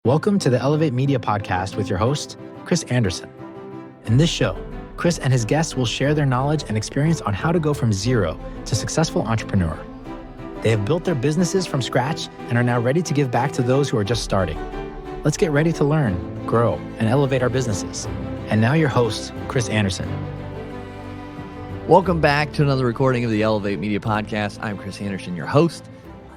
Welcome to the Elevate Media Podcast with your host, Chris Anderson. In this show, Chris and his guests will share their knowledge and experience on how to go from zero to successful entrepreneur. They have built their businesses from scratch and are now ready to give back to those who are just starting. Let's get ready to learn, grow, and elevate our businesses. And now your host, Chris Anderson. Welcome back to another recording of the Elevate Media Podcast. I'm Chris Anderson, your host.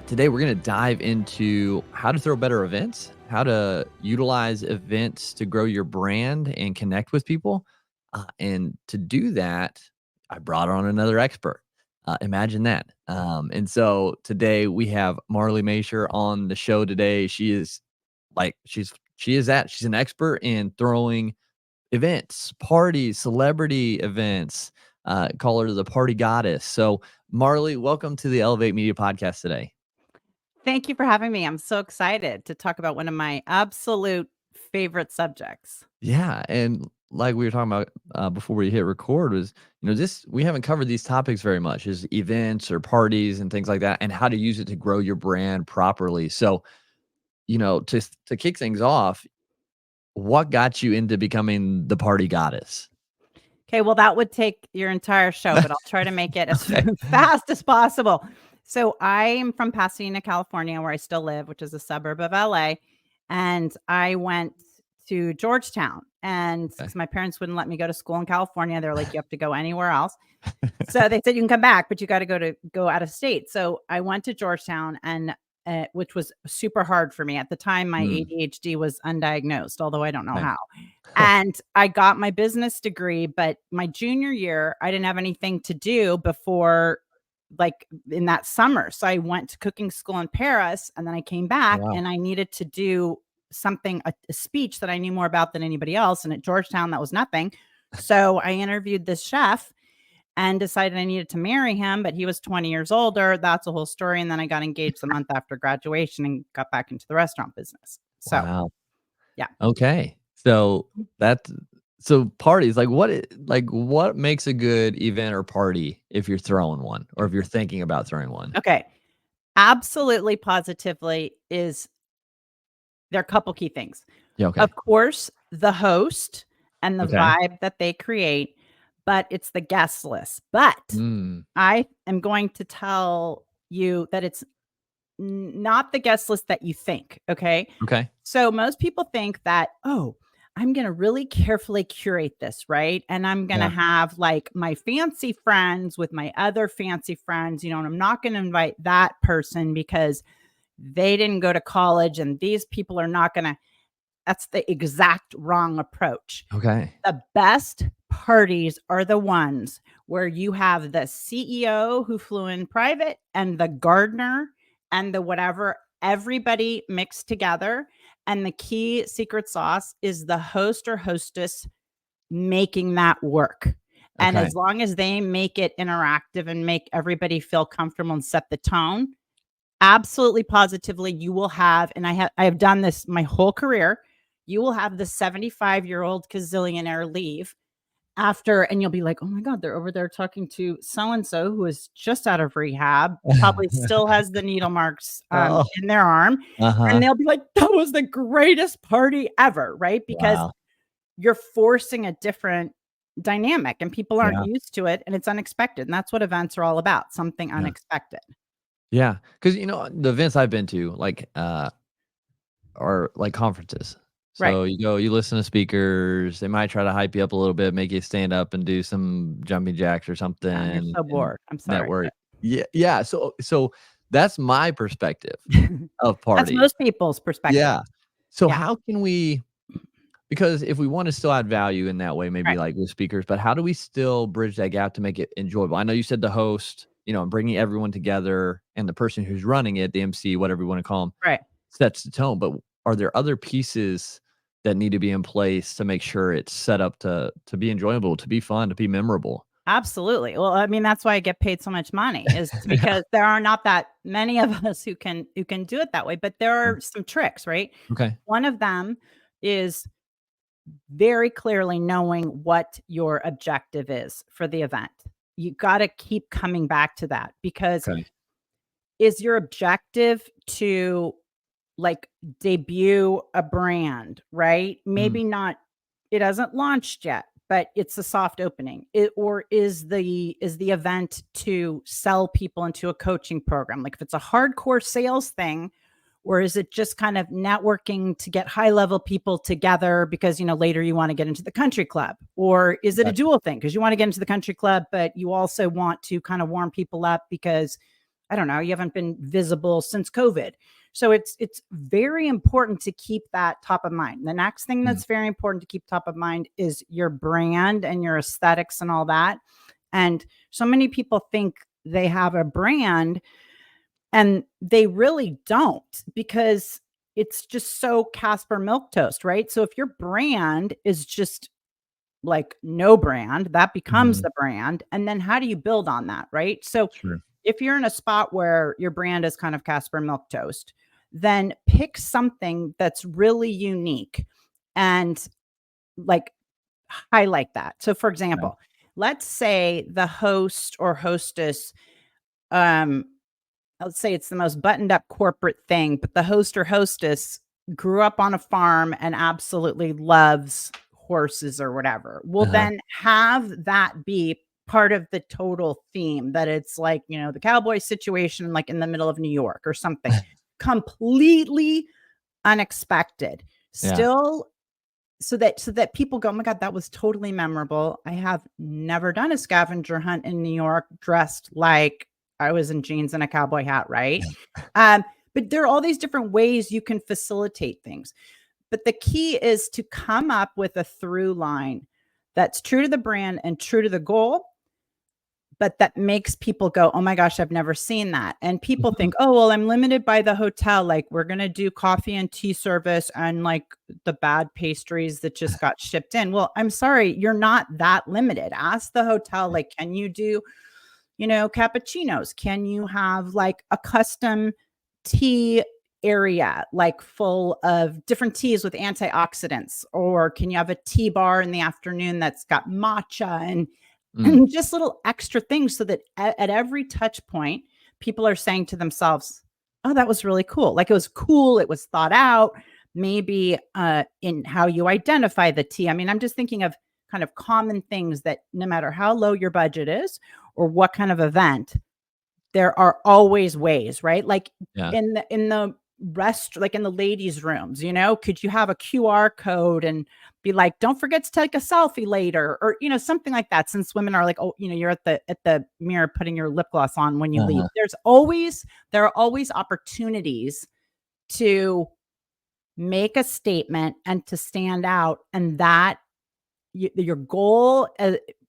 Today, we're going to dive into how to throw better events, how to utilize events to grow your brand and connect with people. And to do that, I brought on another expert. Imagine that. And so today we have Marley Majcher on the show today. She's an expert in throwing events, parties, celebrity events. Call her the party goddess. So Marley, welcome to the Elevate Media Podcast today. Thank you for having me. I'm so excited to talk about one of my absolute favorite subjects. Yeah. And like we were talking about before we hit record was, we haven't covered these topics very much, is events or parties and things like that, and how to use it to grow your brand properly. So, to kick things off, what got you into becoming the party goddess? Okay, well, that would take your entire show, but I'll try to make it as fast as possible. So I'm from Pasadena, California, where I still live, which is a suburb of LA. And I went to Georgetown, and since my parents wouldn't let me go to school in California, they're like, you have to go anywhere else. So they said, you can come back, but you got to go out of state. So I went to Georgetown, and which was super hard for me. At the time, my ADHD was undiagnosed, although I don't know how. And I got my business degree, but my junior year, I didn't have anything to do before, like in that summer. So I went to cooking school in Paris, and then I came back and I needed to do something, a speech that I knew more about than anybody else. And at Georgetown, that was nothing. So I interviewed this chef and decided I needed to marry him, but he was 20 years older. That's a whole story. And then I got engaged the month after graduation and got back into the restaurant business. So, yeah. Okay. So parties, what makes a good event or party if you're throwing one or if you're thinking about throwing one? Okay. Absolutely, positively there are a couple key things. Yeah. Okay. Of course, the host and the vibe that they create, but it's the guest list. But I am going to tell you that it's not the guest list that you think. Okay. Okay. So most people think that, I'm going to really carefully curate this, right? And I'm going to have like my fancy friends with my other fancy friends, and I'm not going to invite that person because they didn't go to college, and these people are not going to. That's the exact wrong approach. Okay. The best parties are the ones where you have the CEO who flew in private and the gardener and the whatever, everybody mixed together. And the key secret sauce is the host or hostess making that work. And as long as they make it interactive and make everybody feel comfortable and set the tone, absolutely positively, you will have, and I have done this my whole career, you will have the 75-year-old gazillionaire leave after, and you'll be like, oh my God, they're over there talking to so-and-so who is just out of rehab, probably still has the needle marks in their arm. And they'll be like, that was the greatest party ever, right? Because you're forcing a different dynamic and people aren't used to it, and it's unexpected. And that's what events are all about, something unexpected. Yeah. Because, the events I've been to, are like conferences. So you go, you listen to speakers. They might try to hype you up a little bit, make you stand up and do some jumping jacks or something. You're so bored. I'm sorry. Network. Yeah. Yeah. So that's my perspective of parties. That's most people's perspective. Yeah. So how can we, because if we want to still add value in that way, maybe like with speakers, but how do we still bridge that gap to make it enjoyable? I know you said the host, and bringing everyone together, and the person who's running it, the MC, whatever you want to call them, sets the tone. But are there other pieces that need to be in place to make sure it's set up to be enjoyable, to be fun, to be memorable? Absolutely. Well, I mean, that's why I get paid so much money, is because there are not that many of us who can do it that way. But there are some tricks, right? Okay. One of them is very clearly knowing what your objective is for the event. You got to keep coming back to that, because is your objective to like debut a brand, right? Maybe not, it hasn't launched yet, but it's a soft opening. Or is the event to sell people into a coaching program? Like if it's a hardcore sales thing, or is it just kind of networking to get high level people together because, later you want to get into the country club? Or is it a dual thing because you want to get into the country club, but you also want to kind of warm people up because, I don't know, you haven't been visible since COVID. So it's very important to keep that top of mind. The next thing that's very important to keep top of mind is your brand and your aesthetics and all that. And so many people think they have a brand and they really don't, because it's just so Casper Milquetoast, right? So if your brand is just like no brand, that becomes the brand. And then how do you build on that, right? So Sure. if you're in a spot where your brand is kind of Casper Milquetoast, then pick something that's really unique and like highlight that. So for example, let's say the host or hostess, um, let's say it's the most buttoned up corporate thing, but the host or hostess grew up on a farm and absolutely loves horses or whatever. Well, then have that be part of the total theme, that it's like, the cowboy situation, like in the middle of New York or something completely unexpected. Still, so that people go, oh my God, that was totally memorable. I have never done a scavenger hunt in New York dressed like I was in jeans and a cowboy hat, right? But there are all these different ways you can facilitate things. But the key is to come up with a through line that's true to the brand and true to the goal, but that makes people go, oh my gosh, I've never seen that. And people think, oh, well, I'm limited by the hotel. Like we're going to do coffee and tea service and like the bad pastries that just got shipped in. Well, I'm sorry, you're not that limited. Ask the hotel, like, can you do, cappuccinos? Can you have like a custom tea area, like full of different teas with antioxidants? Or can you have a tea bar in the afternoon that's got matcha and just little extra things, so that at every touch point, people are saying to themselves, oh, that was really cool. Like it was cool. It was thought out. Maybe in how you identify the tea. I mean, I'm just thinking of kind of common things that no matter how low your budget is or what kind of event, there are always ways, right? Like in the rest, like in the ladies' rooms, could you have a QR code and be like, don't forget to take a selfie later, or something like that, since women are like, oh, you're at the mirror putting your lip gloss on when you leave. There are always opportunities to make a statement and to stand out. And that your goal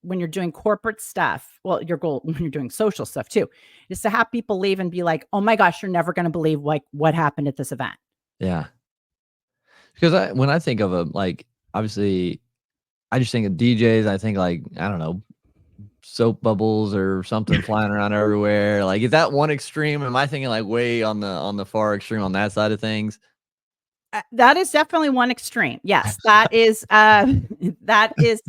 when you're doing corporate stuff, well, your goal when you're doing social stuff too, is to have people leave and be like, oh my gosh, you're never going to believe like what happened at this event. Yeah. Because when I think of like, obviously, I just think of DJs. I think like, I don't know, soap bubbles or something flying around everywhere. Like, is that one extreme? Am I thinking like way on the far extreme on that side of things? That is definitely one extreme. Yes, that is that is.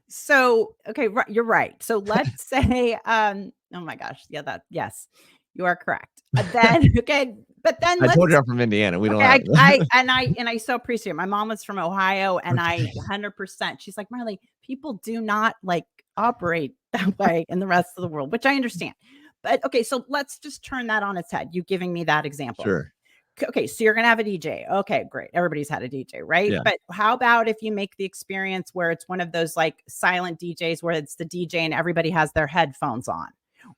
So, okay, you're right. So let's say, oh my gosh, yeah, yes, you are correct. Then, okay, but then I told you I'm from Indiana. We don't have I so appreciate it. My mom was from Ohio, and I 100%. She's like, Marley, people do not like operate that way in the rest of the world, which I understand. But okay, so let's just turn that on its head. You giving me that example. Sure. Okay, so you're going to have a DJ. Okay, great. Everybody's had a DJ, right? Yeah. But how about if you make the experience where it's one of those like silent DJs where it's the DJ and everybody has their headphones on,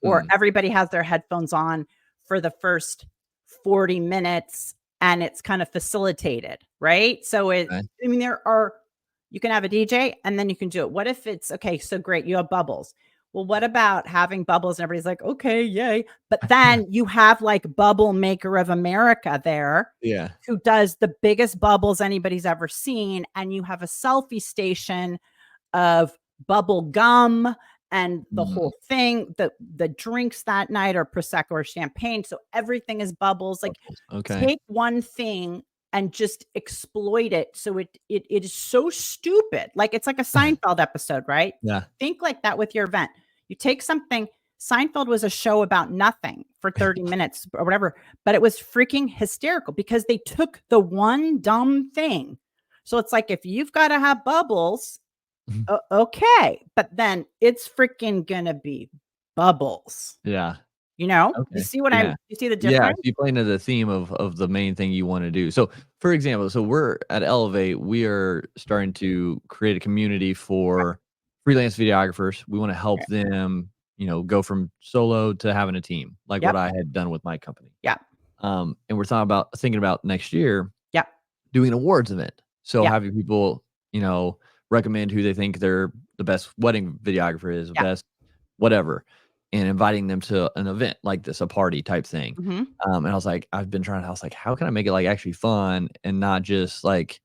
or everybody has their headphones on for the first 40 minutes and it's kind of facilitated, right? So I mean, you can have a DJ and then you can do it. What if it's, okay, so great, you have bubbles. Well, what about having bubbles and everybody's like, okay, yay. But then you have like Bubble Maker of America there, who does the biggest bubbles anybody's ever seen. And you have a selfie station of bubble gum and the whole thing. The drinks that night are Prosecco or champagne. So everything is bubbles. Like take one thing and just exploit it. So it is so stupid. Like it's like a Seinfeld episode, right? Yeah. Think like that with your event. You take something Seinfeld was a show about nothing for 30 minutes or whatever, but it was freaking hysterical because they took the one dumb thing. So it's like, if you've got to have bubbles, okay, but then it's freaking gonna be bubbles. Yeah. You Okay. see what Yeah. you see the Yeah. difference? You play into the theme of the main thing you want to do. So, for example, we're at Elevate. We are starting to create a community for freelance videographers. We want to help Right. them, go from solo to having a team, like what Yep. I had done with my company. Yep. And we're thinking about next year Yep. doing an awards event. So Yep. having people, recommend who they think the best wedding videographer is, the Yep. best whatever, and inviting them to an event like this, a party type thing. Mhm. And I was like, how can I make it like actually fun and not just like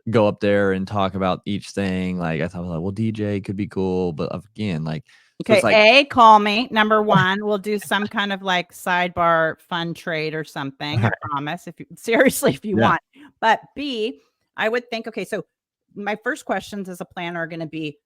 go up there and talk about each thing? Like I thought, well, DJ could be cool, but again, like, so Okay, it's like, call me. Number 1, we'll do some kind of like sidebar fun trade or something. I promise. If you yeah, want. But B, I would think, okay, so my first questions as a planner are going to be,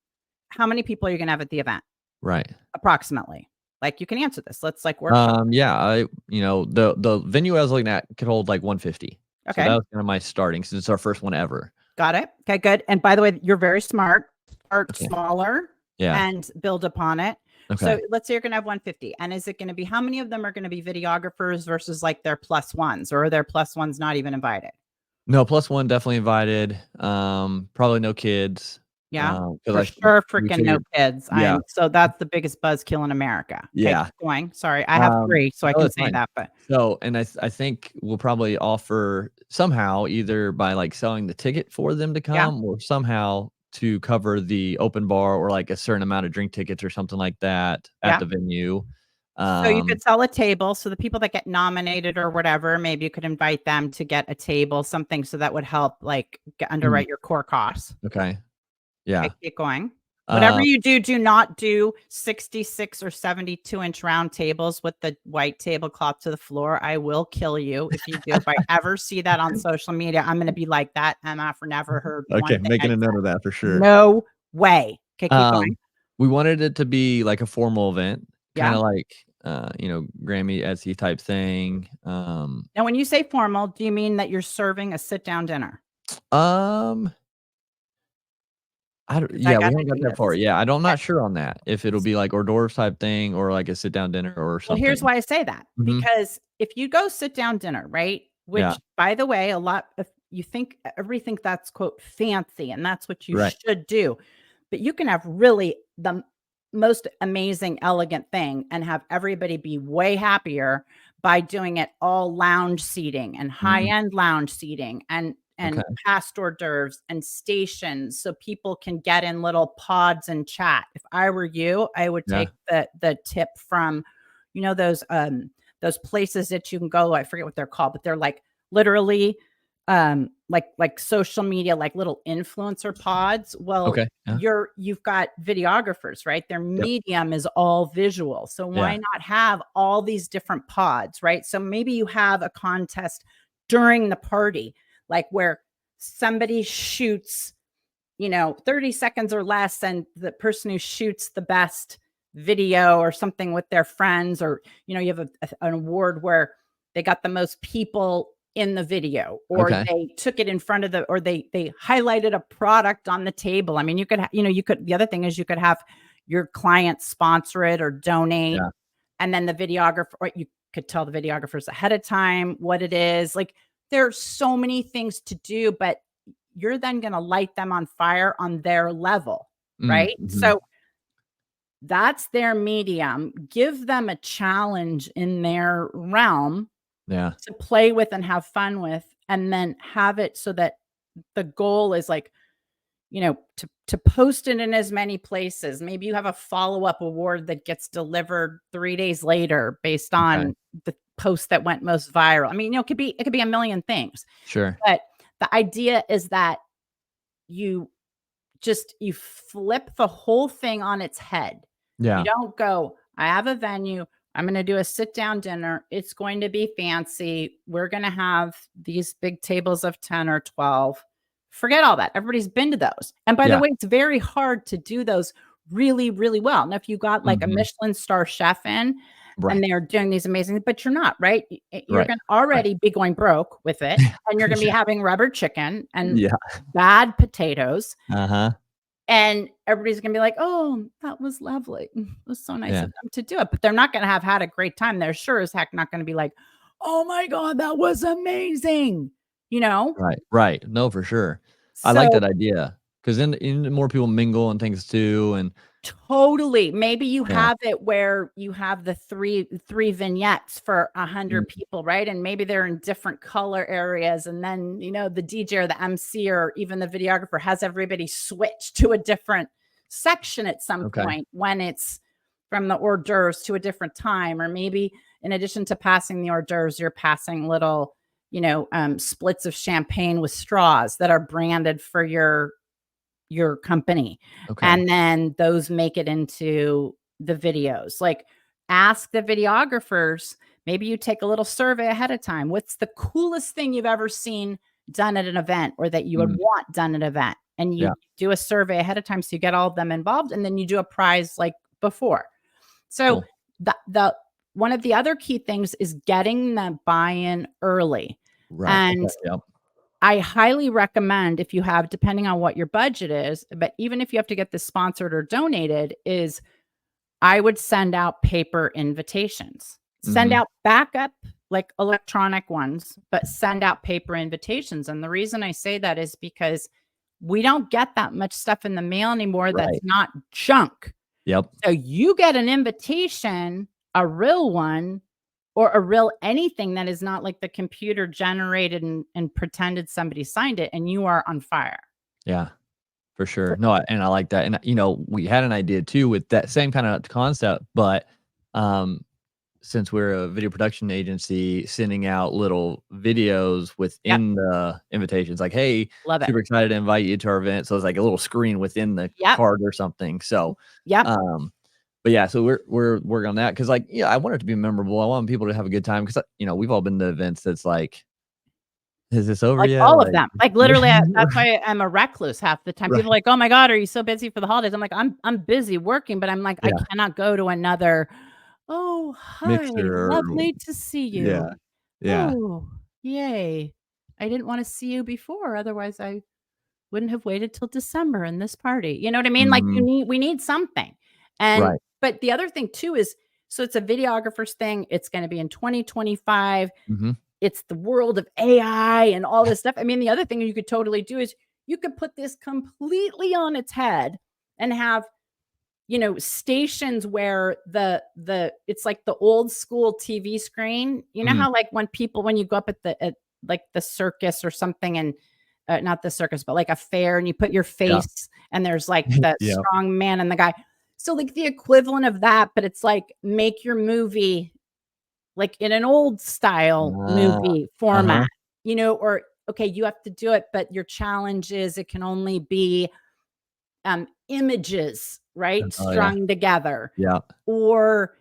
how many people are you going to have at the event? right. Approximately. Like, you can answer this. Let's like workshop. Yeah, the venue I was looking at could hold like 150. So Okay. that was kind of my starting since it's our first one ever. Got it. Okay, good. And by the way, you're very smart. Start Okay. smaller Yeah. and build upon it. Okay. So let's say you're going to have 150. And is it going to be, how many of them are going to be videographers versus like their plus ones, or are their plus ones not even invited? No, plus one definitely invited. Probably no kids. Yeah, 'Cause for sure. we Freaking no figured, kids. yeah, So that's the biggest buzzkill in America. Okay, yeah. keep going. Sorry. I have 3, so I No, can it's say fine. that, but So, and I think we'll probably offer somehow either by like selling the ticket for them to yeah. come or somehow to cover the open bar or like a certain amount of drink tickets or something like that at Yeah. the venue. So you could sell a table. So the people that get nominated or whatever, maybe you could invite them to get a table, something so that would help like underwrite your core costs. Okay. Yeah. Okay, keep going. Whatever you do, do not do 66 or 72-inch round tables with the white tablecloth to the floor. I will kill you if you do. If I ever see that on social media, I'm going to be like, that MF never heard one Okay, thing I making a said. note of that for sure. No way. Okay, keep going. We wanted it to be like a formal event, Yeah. kinda like, Grammy, Etsy type thing. Now, when you say formal, do you mean that you're serving a sit-down dinner? I don't, 'Cause I yeah, we gotta haven't got do that far. this. Yeah, I'm Okay. not sure on that, if it'll be like hors d'oeuvres type thing or like a sit down dinner or Well, here's something. why I say that, Mhm. because if you go sit down dinner, right? Yeah, Which, by the way, a lot of you think everybody think that's quote fancy, and that's what you right. should do. But you can have really the most amazing, elegant thing and have everybody be way happier by doing it all lounge seating and Mhm. high-end lounge seating and Okay. past hors d'oeuvres and stations so people can get in little pods and chat. If I were you, I would Yeah. take the tip from, those places that you can go, I forget what they're called, but they're like literally like social media, like little influencer pods. Well, Okay. Yeah. you've got videographers, right? Their Yep. medium is all visual. So why Yeah. not have all these different pods, right? So maybe you have a contest during the party, like where somebody shoots, 30 seconds or less, and the person who shoots the best video or something with their friends, or you have an award where they got the most people in the video, or Okay. they took it in front of or they highlighted a product on the table. I mean, you could the other thing is you could have your client sponsor it or donate, Yeah. and then the videographer, or you could tell the videographers ahead of time what it is. Like, there's so many things to do, but you're then going to light them on fire on their level, right? Mhm. So that's their medium. Give them a challenge in their realm Yeah. to play with and have fun with, and then have it so that the goal is like, to post it in as many places. Maybe you have a follow-up award that gets delivered 3 days later based Okay. on the post that went most viral. I mean, it could be a million things, Sure. but the idea is that you you flip the whole thing on its head. You Yeah. don't go, I have a venue, I'm going to do a sit down dinner. It's going to be fancy. We're going to have these big tables of 10 or 12. Forget all that. Everybody's been to those. And by the Yeah. way, it's very hard to do those really, really well. Now, if you got like a Michelin star chef in and they're doing these amazing, but you're not, right? You're going to already be going broke with it, and you're going to be having rubber chicken and bad potatoes. And everybody's going to be like, oh, that was lovely. It was so nice of them to do it. But they're not going to have had a great time. They're sure as heck not going to be like, oh my God, that was amazing. You know? Right. No, for sure. I like that idea, because then more people mingle and things too. And totally. Maybe you have it where you have the three vignettes for 100 people, right? And maybe they're in different color areas. And then, you know, the DJ or the MC or even the videographer has everybody switch to a different section at some point when it's from the hors d'oeuvres to a different time. Or maybe in addition to passing the hors d'oeuvres, you're passing little, you know, splits of champagne with straws that are branded for your company. And then those make it into the videos. Like, ask the videographers, maybe you take a little survey ahead of time. What's the coolest thing you've ever seen done at an event, or that you would want done at an event? And you do a survey ahead of time, so you get all of them involved, and then you do a prize like before. So the one of the other key things is getting the buy-in early. And I highly recommend, if you have, depending on what your budget is, but even if you have to get this sponsored or donated, is I would send out paper invitations. Send out backup, like electronic ones, but send out paper invitations. And the reason I say that is because we don't get that much stuff in the mail anymore that's not junk. So you get an invitation, a real one, or a real anything that is not like the computer generated and pretended somebody signed it, and you are on fire. Yeah, for sure. No, and I like that. And, you know, we had an idea too with that same kind of concept, but since we're a video production agency, sending out little videos within the invitations, like, hey, super excited to invite you to our event. So it's like a little screen within the card or something. So, but yeah, so we're working on that, because, like, I want it to be memorable. I want people to have a good time, because, you know, we've all been to events that's like, is this over like yet? all of them. Like, literally, that's why I'm a recluse half the time. People are like, oh my God, are you so busy for the holidays? I'm like, I'm busy working, but I'm like, I cannot go to another. Oh, hi, Mixer. lovely to see you. Yeah. Oh, yay. I didn't want to see you before. Otherwise, I wouldn't have waited till December in this party. You know what I mean? Like, we need something. And but the other thing too is, so it's a videographer's thing. It's going to be in 2025. It's the world of AI and all this stuff. I mean, the other thing you could totally do is you could put this completely on its head and have, you know, stations where it's like the old school TV screen. You know how, like, when you go up at like the circus or something, and not the circus, but like a fair, and you put your face and there's like the strong man and the guy. So like the equivalent of that, but it's like, make your movie like in an old style movie format, you know, or, okay, you have to do it, but your challenge is it can only be images, right? Strung together. Or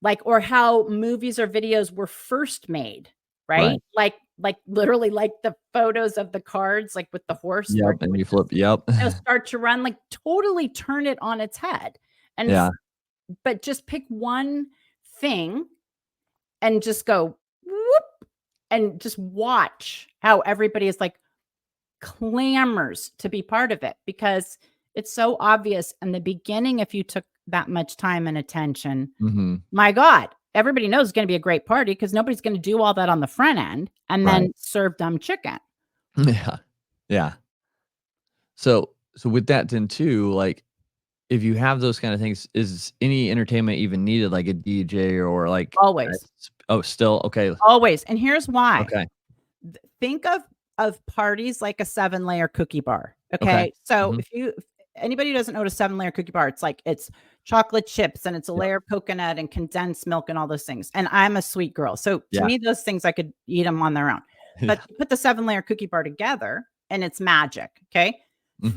like, or how movies or videos were first made, right? Like literally like the photos of the cards, like with the horse. And you flip. Start to run, like totally turn it on its head. And but just pick one thing and just go whoop, and just watch how everybody is like clamors to be part of it, because it's so obvious in the beginning. If you took that much time and attention, my God, everybody knows it's going to be a great party, because nobody's going to do all that on the front end and then serve dumb chicken. Yeah. So with that then too, like, if you have those kind of things, is any entertainment even needed, like a DJ or like Always. Still okay. Always. And here's why. Okay. Think of parties like a 7-layer cookie bar. Okay. So if anybody who doesn't know what a 7-layer cookie bar, it's like, it's chocolate chips and it's a layer of coconut and condensed milk and all those things. And I'm a sweet girl. So to me, those things, I could eat them on their own. But put the 7-layer cookie bar together and it's magic. Okay.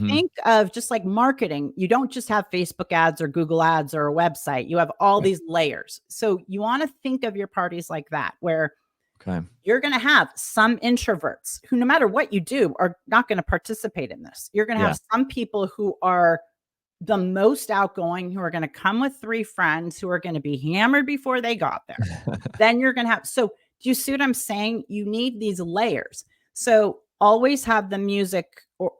Think of just like marketing. You don't just have Facebook ads or Google ads or a website. You have all these layers. So you want to think of your parties like that, where you're going to have some introverts who, no matter what you do, are not going to participate in this. You're going to have some people who are the most outgoing, who are going to come with 3 friends who are going to be hammered before they got there. Then you're going to have, so do you see what I'm saying? You need these layers. So always have the music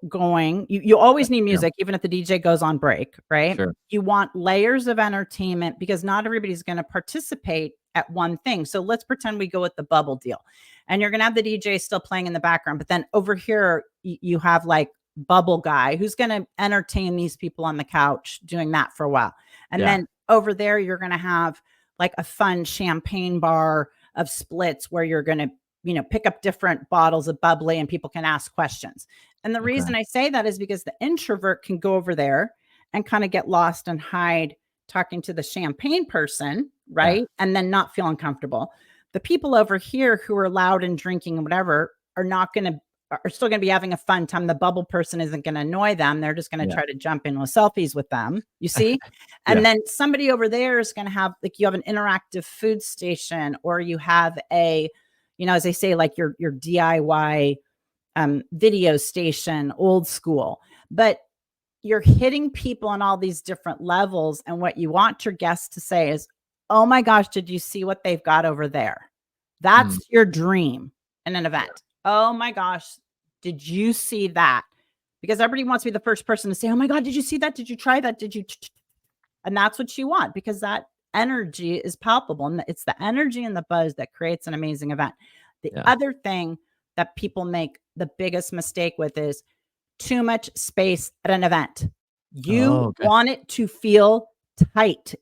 going. You always need music, even if the DJ goes on break, right? Sure. You want layers of entertainment because not everybody's going to participate at one thing. So let's pretend we go with the bubble deal, and you're going to have the DJ still playing in the background, but then over here you have like bubble guy who's going to entertain these people on the couch doing that for a while. And then over there, you're going to have like a fun champagne bar of splits where you're going to, pick up different bottles of bubbly and people can ask questions. And the reason I say that is because the introvert can go over there and kind of get lost and hide talking to the champagne person, right? And then not feel uncomfortable. The people over here who are loud and drinking and whatever are still going to be having a fun time. The bubble person isn't going to annoy them. They're just going to try to jump in with selfies with them, you see? And then somebody over there is going to have, like, you have an interactive food station, or you have a, as they say, like your DIY video station, old school, but you're hitting people on all these different levels. And what you want your guests to say is, oh my gosh, did you see what they've got over there? That's your dream in an event. Oh my gosh, did you see that? Because everybody wants to be the first person to say, oh my God, did you see that? Did you try that? Did you? And that's what you want, because that energy is palpable. And it's the energy and the buzz that creates an amazing event. The other thing that people make the biggest mistake with is too much space at an event. You want it to feel tight.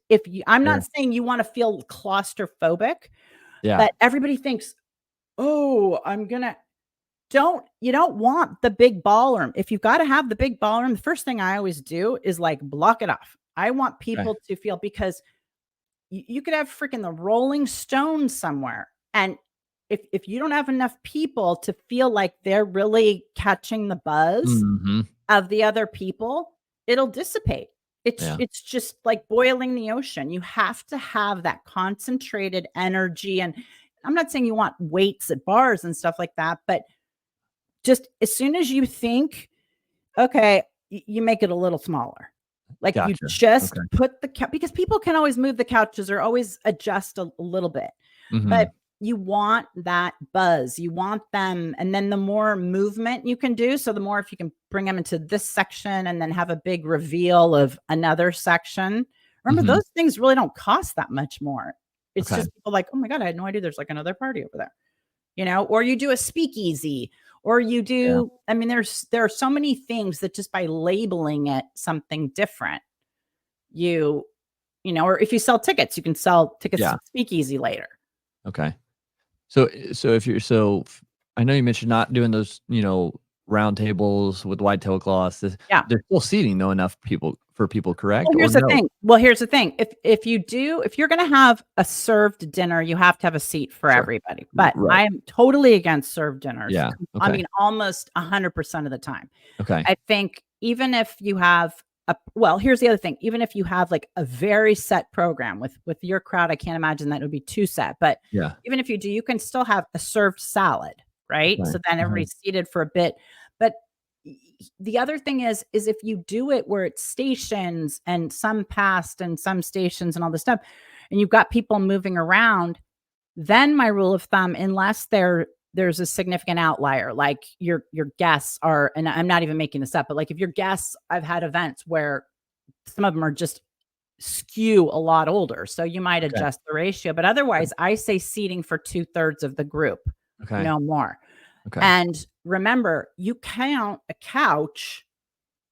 I'm not saying you want to feel claustrophobic, but everybody thinks, oh, you don't want the big ballroom. If you've got to have the big ballroom, the first thing I always do is like block it off. I want people to feel, because you could have freaking the Rolling Stones somewhere. And if you don't have enough people to feel like they're really catching the buzz of the other people, it'll dissipate. It's just like boiling the ocean. You have to have that concentrated energy. And I'm not saying you want weights at bars and stuff like that, but just as soon as you think, okay, you make it a little smaller. Like you just put the couch, because people can always move the couches or always adjust a little bit, but you want that buzz, you want them. And then the more movement you can do, so the more, if you can bring them into this section and then have a big reveal of another section. Remember, those things really don't cost that much more. It's just people like, oh my God, I had no idea there's like another party over there, or you do a speakeasy, or you do, I mean, there are so many things that just by labeling it something different, or if you sell tickets, you can sell tickets to speakeasy later. Okay. So I know you mentioned not doing those, round tables with white tablecloths. There's still seating though, enough for people, correct? Well, here's the thing. If you're going to have a served dinner, you have to have a seat for everybody. But I'm totally against served dinners. Yeah. Okay. I mean, almost 100% of the time. Okay. I think even if you have here's the other thing. Even if you have like a very set program with your crowd, I can't imagine that it would be too set. But even if you do, you can still have a served salad, right? So then everybody's seated for a bit. But the other thing is if you do it where it's stations and some past and some stations and all this stuff, and you've got people moving around, then my rule of thumb, unless there's a significant outlier, like your guests are, and I'm not even making this up, but like if your guests, I've had events where some of them are just skew a lot older. So you might adjust the ratio, but otherwise I say seating for 2/3 of the group, no more. Okay. And remember, you count a couch,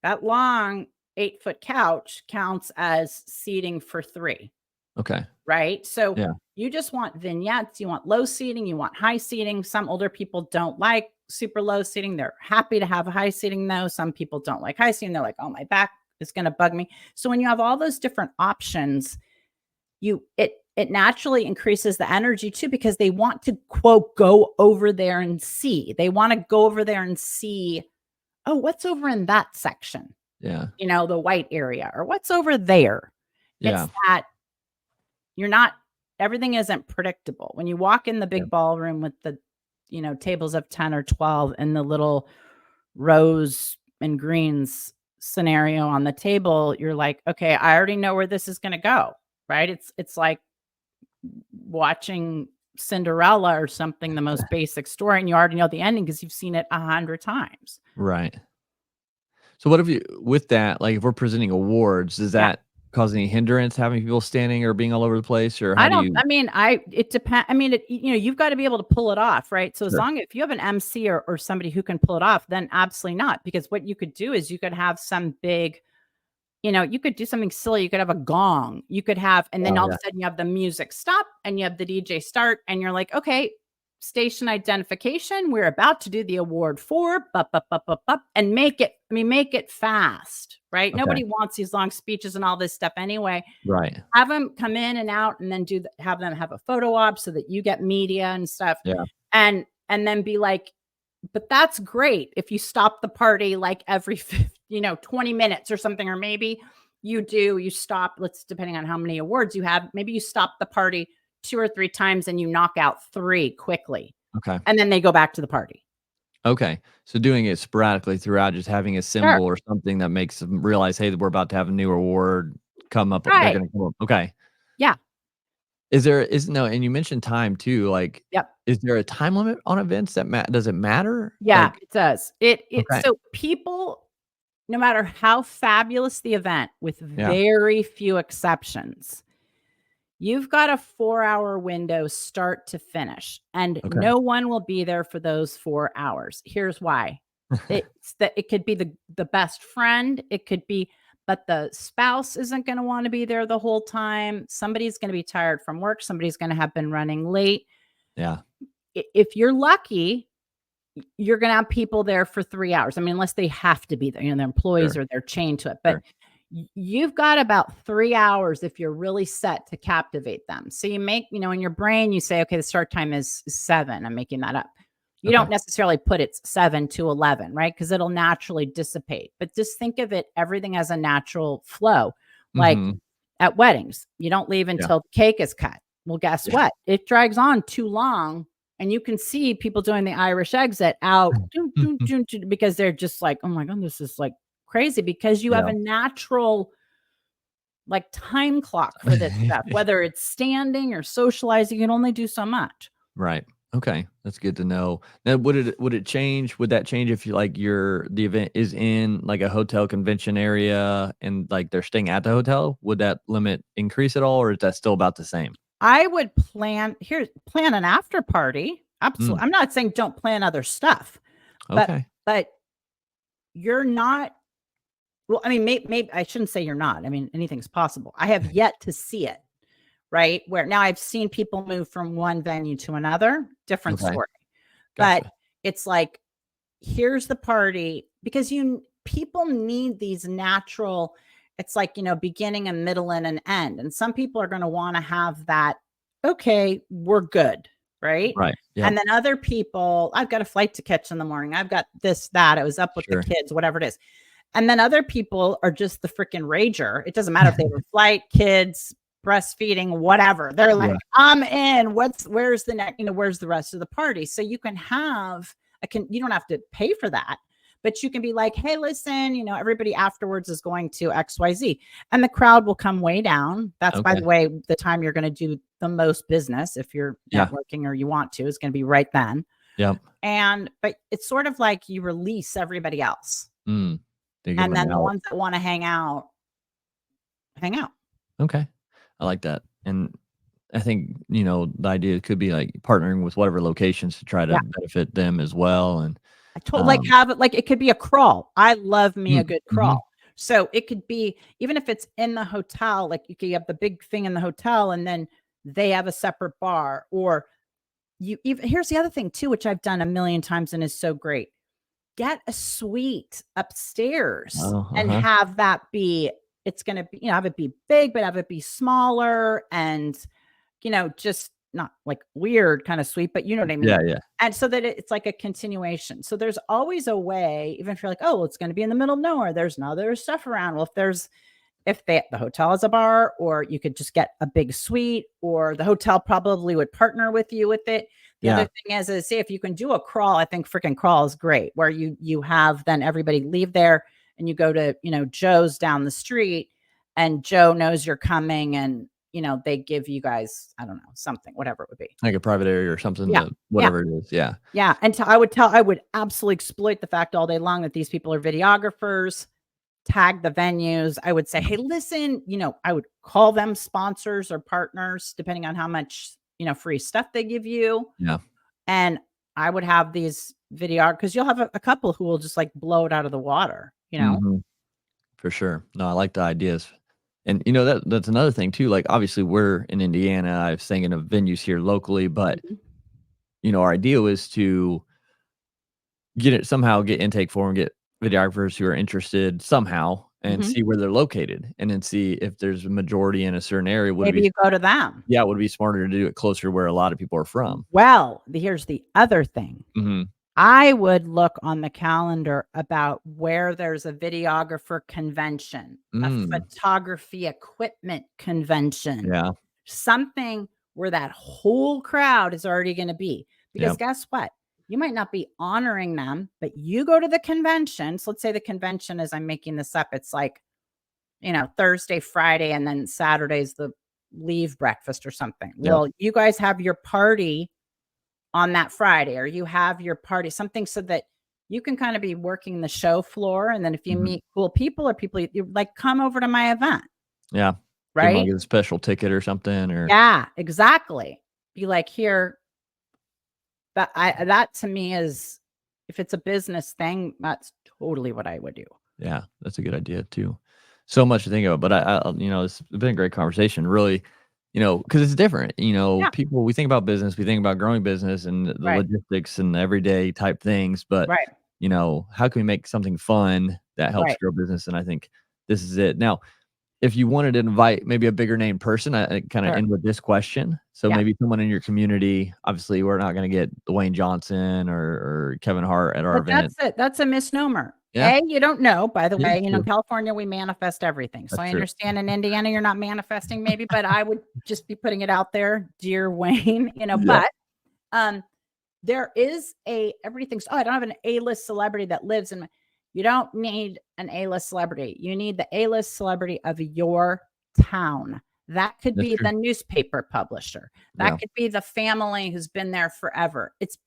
that long 8-foot couch counts as seating for 3. Okay. Right. So you just want vignettes. You want low seating. You want high seating. Some older people don't like super low seating. They're happy to have high seating though. Some people don't like high seating. They're like, oh, my back is going to bug me. So when you have all those different options, it naturally increases the energy too, because they want to, quote, go over there and see. They want to go over there and see, oh, what's over in that section? Yeah. The white area, or what's over there. Yeah. It's that everything isn't predictable. When you walk in the big ballroom with the, tables of 10 or 12 and the little rose and greens scenario on the table, you're like, okay, I already know where this is going to go. Right. It's like watching Cinderella or something, the most basic story, and you already know the ending because you've seen it 100 times. Right. So what if you, with that, like if we're presenting awards, does Yeah. that cause any hindrance having people standing or being all over the place, or how I do don't, you? I mean, it depends. I mean, you've got to be able to pull it off, right? So as Sure. long if you have an MC or somebody who can pull it off, then absolutely not. Because what you could do is you could have some big, you could do something silly. You could have a gong. You could have, and then Oh, all of yeah. a sudden you have the music stop and you have the DJ start, and you're like, okay, station identification. We're about to do the award for, and make it fast, right? Okay. Nobody wants these long speeches and all this stuff anyway. Right. Have them come in and out, and then have them have a photo op so that you get media and stuff. Yeah. And then be like, but that's great if you stop the party like every 20 minutes or something, or maybe you stop, depending on how many awards you have, maybe you stop the party 2 or 3 times and you knock out 3 quickly. Okay. And then they go back to the party. Okay. So doing it sporadically throughout, just having a symbol or something that makes them realize, hey, we're about to have a new award come up. They're Right. going to come up. Okay. Yeah. And you mentioned time too. Like, Yep. is there a time limit on events that does it matter? Yeah, Like, it does. okay. So people, no matter how fabulous the event, with very few exceptions, you've got a 4-hour window start to finish, and no one will be there for those 4 hours. Here's why. It could be the best friend. It could be, but the spouse isn't going to want to be there the whole time. Somebody's going to be tired from work. Somebody's going to have been running late. Yeah. If you're lucky, you're going to have people there for 3 hours. I mean, unless they have to be there, their employees or they're chained to it. But you've got about 3 hours if you're really set to captivate them. So you make, in your brain, you say, okay, the start time is 7. I'm making that up. You don't necessarily put it's 7 to 11, right? Because it'll naturally dissipate. But just think of it, everything as a natural flow. Like at weddings, you don't leave until the cake is cut. Well, guess what? It drags on too long. And you can see people doing the Irish exit out because they're just like, oh my God, this is like crazy, because you have a natural like time clock for this stuff, whether it's standing or socializing, you can only do so much. Right. Okay. That's good to know. Now, would it change? Would that change if the event is in like a hotel convention area and like they're staying at the hotel? Would that limit increase at all, or is that still about the same? I would plan an after party. Absolutely. I'm not saying don't plan other stuff, but you're not. Well, I mean, maybe I shouldn't say you're not. I mean, anything's possible. I have yet to see it, right? Where now I've seen people move from one venue to another, different story. Gotcha. But it's like, here's the party, because people need these natural, it's like, beginning, a middle, and an end. And some people are going to want to have that, okay, we're good. Right. Right. Yep. And then other people, I've got a flight to catch in the morning. I've got this, that. I was up with the kids, whatever it is. And then other people are just the freaking rager. It doesn't matter if they have a flight, kids, breastfeeding, whatever. They're like, I'm in. Where's the next, where's the rest of the party? So you can have, you don't have to pay for that, but you can be like, hey, listen, everybody afterwards is going to XYZ, and the crowd will come way down. That's, by the way, the time you're going to do the most business. If you're networking or you want to, is going to be right then. Yep. But it's sort of like you release everybody else. And then the ones that want to hang out. Okay. I like that. And I think, the idea could be like partnering with whatever locations to try to benefit them as well. And I told have it, like it could be a crawl. I love me a good crawl. So it could be, even if it's in the hotel, like you could have the big thing in the hotel and then they have a separate bar, or here's the other thing too, which I've done a million times and is so great. Get a suite upstairs and have that be, it's going to be, have it be big, but have it be smaller and, just not like weird kind of suite, but you know what I mean? Yeah. And so that it's like a continuation. So there's always a way, even if you're like, oh, well, it's going to be in the middle of nowhere, there's no other stuff around. Well, if the hotel has a bar, or you could just get a big suite, or the hotel probably would partner with you with it. The other thing is say, if you can do a crawl, I think freaking crawl is great, where you have then everybody leave there and you go to, Joe's down the street, and Joe knows you're coming, and, they give you guys, I don't know, something, whatever it would be. Like a private area or something, Yeah. Yeah. whatever it is. Yeah. Yeah. And I would absolutely exploit the fact all day long that these people are videographers, tag the venues. I would say, hey, listen, I would call them sponsors or partners, depending on how much, free stuff they give you. Yeah. And I would have these because you'll have a couple who will just like blow it out of the water, Mhm. For sure. No, I like the ideas. And that's another thing too. Like obviously we're in Indiana. I was thinking of venues here locally, but Mhm. our ideal is to get intake for them, get videographers who are interested somehow and Mhm. see where they're located and then see if there's a majority in a certain area. Maybe you go to them. Yeah, it would be smarter to do it closer where a lot of people are from. Well, here's the other thing. Mhm. I would look on the calendar about where there's a videographer convention, a Mm. photography equipment convention, Yeah. something where that whole crowd is already going to be. Because Yep. guess what? You might not be honoring them, but you go to the convention. So let's say the convention is, I'm making this up, it's like, Thursday, Friday, and then Saturday's the leave breakfast or something. Yep. Well, you guys have your party on that Friday, or you have your party, something so that you can kind of be working the show floor. And then if you Mhm. meet cool people or people you like, come over to my event. Yeah. Give 'em Right. like a special ticket or something or Yeah, exactly. Be like, here, that to me is, if it's a business thing, that's totally what I would do. Yeah, that's a good idea too. So much to think about, but it's been a great conversation. Really, because it's different. Yeah. People we think about business, we think about growing business and the Right. logistics and the everyday type things. But Right. how can we make something fun that helps Right. grow business? And I think this is it. Now, if you wanted to invite maybe a bigger name person, I kind of Sure. end with this question. So Yeah. maybe someone in your community. Obviously, we're not going to get Dwayne Johnson or Kevin Hart at our But event. that's a misnomer. Yeah, You don't know, by the yeah, way, in true. California, we manifest everything. So That's I true. understand in Indiana, you're not manifesting maybe, but I would just be putting it out there, dear Wayne, Yep. but, um, there is everything's, oh, I don't have an A-list celebrity that lives in my, you don't need an A-list celebrity. You need the A-list celebrity of your town. That could That's be true. the newspaper publisher. That Yeah. could be the family who's been there forever. It's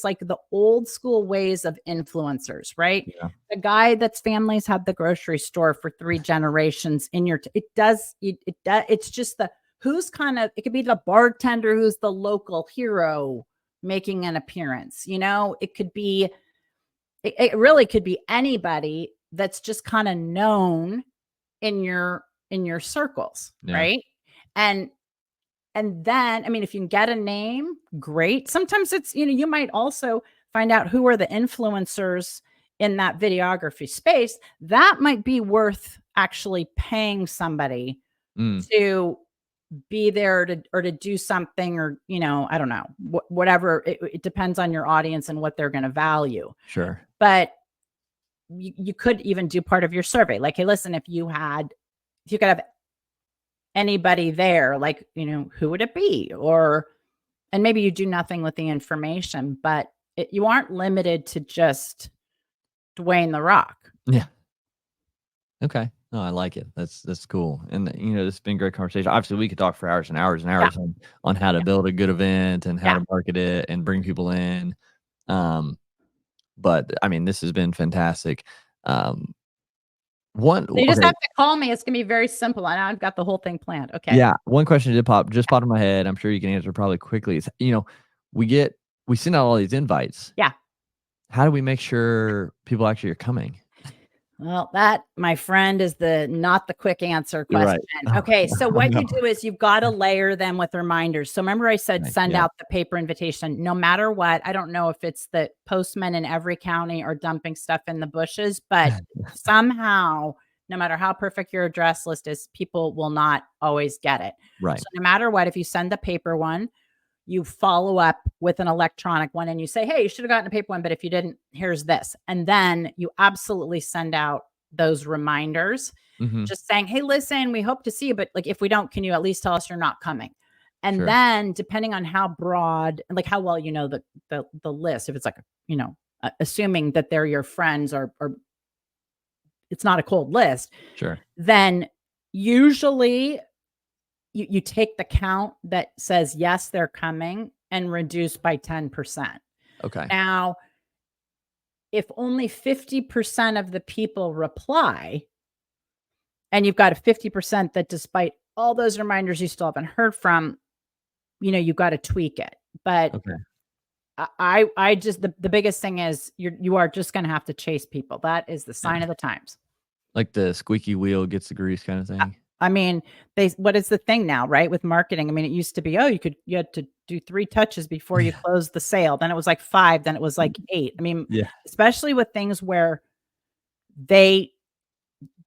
like the old school ways of influencers, right? Yeah. The guy that's families had the grocery store for 3 generations in your it's just who's kind of, it could be the bartender who's the local hero making an appearance. It could be, it really could be anybody that's just kind of known in your circles, Yeah. right? And then, I mean, if you can get a name, great. Sometimes it's, you might also find out who are the influencers in that videography space. That might be worth actually paying somebody Mm, to be there to do something, or, I don't know, whatever. It depends on your audience and what they're going to value. sure. But you could even do part of your survey. Like, hey, listen, if you could have anybody there, like, who would it be? And maybe you do nothing with the information, but you aren't limited to just Dwayne the Rock. Yeah. Okay. No, I like it. That's cool. And this has been a great conversation. Obviously, we could talk for hours and hours and Yeah. hours on how to Yeah. build a good event and how Yeah. to market it and bring people in. But I mean, this has been fantastic. So you just Okay. have to call me. It's gonna be very simple. I know I've got the whole thing planned. Okay. Yeah, one question just popped in my head. I'm sure you can answer probably quickly. Is we send out all these invites. Yeah. How do we make sure people actually are coming? Well, that, my friend, is not the quick answer You're question. right. Okay, so what No. you do is you've got to layer them with reminders. So remember I said Right, send yeah. out the paper invitation no matter what. I don't know if it's the postman in every county or dumping stuff in the bushes, but somehow, no matter how perfect your address list is, people will not always get it. Right. So no matter what, if you send the paper one, you follow up with an electronic one and you say, hey, you should have gotten a paper one, but if you didn't, here's this. And then you absolutely send out those reminders, Mhm. just saying, hey, listen, we hope to see you, but like, if we don't, can you at least tell us you're not coming? And Sure. then depending on how broad and like how well you know the list, if it's like, assuming that they're your friends or it's not a cold list, Sure. then usually you take the count that says, yes, they're coming and reduce by 10%. Okay. Now, if only 50% of the people reply, and you've got a 50% that despite all those reminders you still haven't heard from, you've got to tweak it. But Okay. I just, the biggest thing is you are just going to have to chase people. That is the sign of the times. Like the squeaky wheel gets the grease kind of thing. I mean, what is the thing now, right? With marketing. I mean, it used to be, you had to do 3 touches before you closed the sale. Then it was like 5, then it was like 8. I mean, Yeah. especially with things where they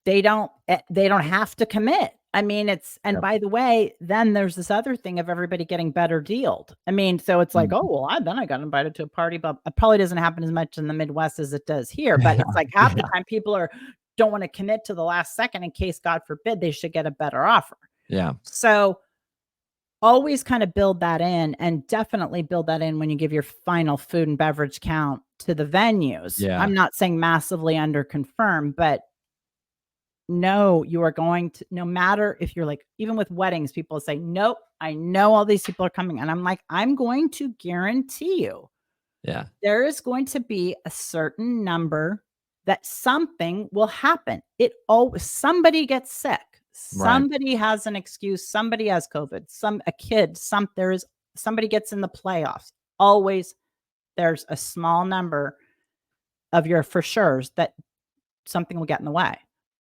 don't have to commit. I mean, and by the way, then there's this other thing of everybody getting better dealed. I mean, so it's like, oh, well, then I got invited to a party, but it probably doesn't happen as much in the Midwest as it does here. But it's like half the time people don't want to commit to the last second in case, God forbid, they should get a better offer. Yeah. So always kind of build that in, and definitely build that in when you give your final food and beverage count to the venues. Yeah. I'm not saying massively under confirm, but no, you are going to, no matter if you're like, even with weddings, people say, nope, I know all these people are coming. And I'm like, I'm going to guarantee you, there is going to be a certain number that something will happen. Somebody gets sick. Somebody has an excuse. Somebody has COVID, a kid, somebody gets in the playoffs. Always there's a small number of your for sures that something will get in the way.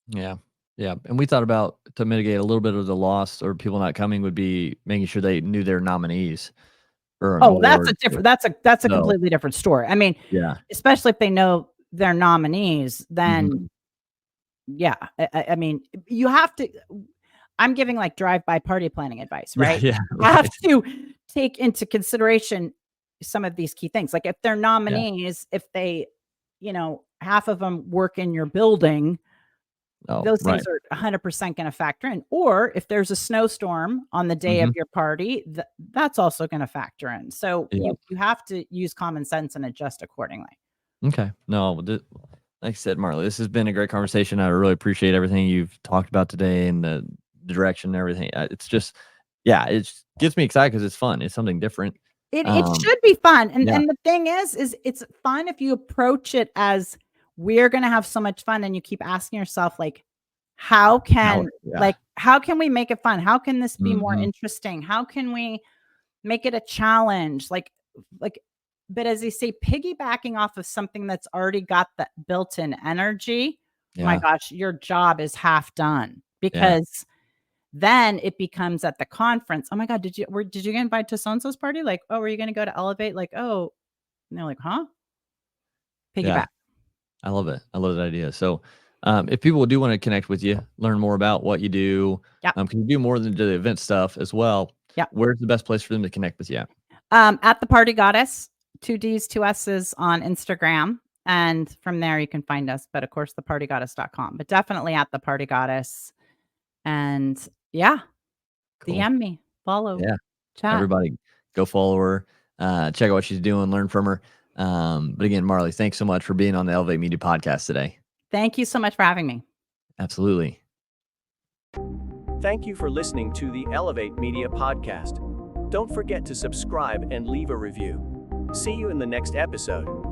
Yeah. Yeah. And we thought about, to mitigate a little bit of the loss or people not coming, would be making sure they knew their nominees. That's a completely different story. I mean, especially if they know their nominees, then I mean, you have to, I'm giving like drive-by party planning advice, right? Yeah. You have to take into consideration some of these key things. Like if they're nominees, if they, half of them work in your building, those things are 100% going to factor in. Or if there's a snowstorm on the day of your party, that's also going to factor in. So you have to use common sense and adjust accordingly. Okay. No, like I said, Marley, this has been a great conversation. I really appreciate everything you've talked about today and the direction and everything. It's just, it gets me excited because it's fun. It's something different. It should be fun. And the thing is it's fun if you approach it as, we're going to have so much fun. And you keep asking yourself, like, how can we make it fun? How can this be more interesting? How can we make it a challenge? But as they say, piggybacking off of something that's already got that built-in energy, my gosh, your job is half done, because then it becomes at the conference. Oh my God, did you get invited to so-and-so's party? Like, oh, were you going to go to Elevate? Like, oh, and they're like, huh? Piggyback. Yeah. I love it. I love that idea. So if people do want to connect with you, learn more about what you do, can you do more than the event stuff as well? Yeah. Where's the best place for them to connect with you? At the Party Goddess, 2 Ds, 2 S's on Instagram. And from there you can find us, but of course thepartygoddess.com, but definitely at the Party Goddess. And cool. DM me, follow, chat. Everybody go follow her, check out what she's doing, learn from her. But again, Marley, thanks so much for being on the Elevate Media Podcast today. Thank you so much for having me. Absolutely. Thank you for listening to the Elevate Media Podcast. Don't forget to subscribe and leave a review. See you in the next episode.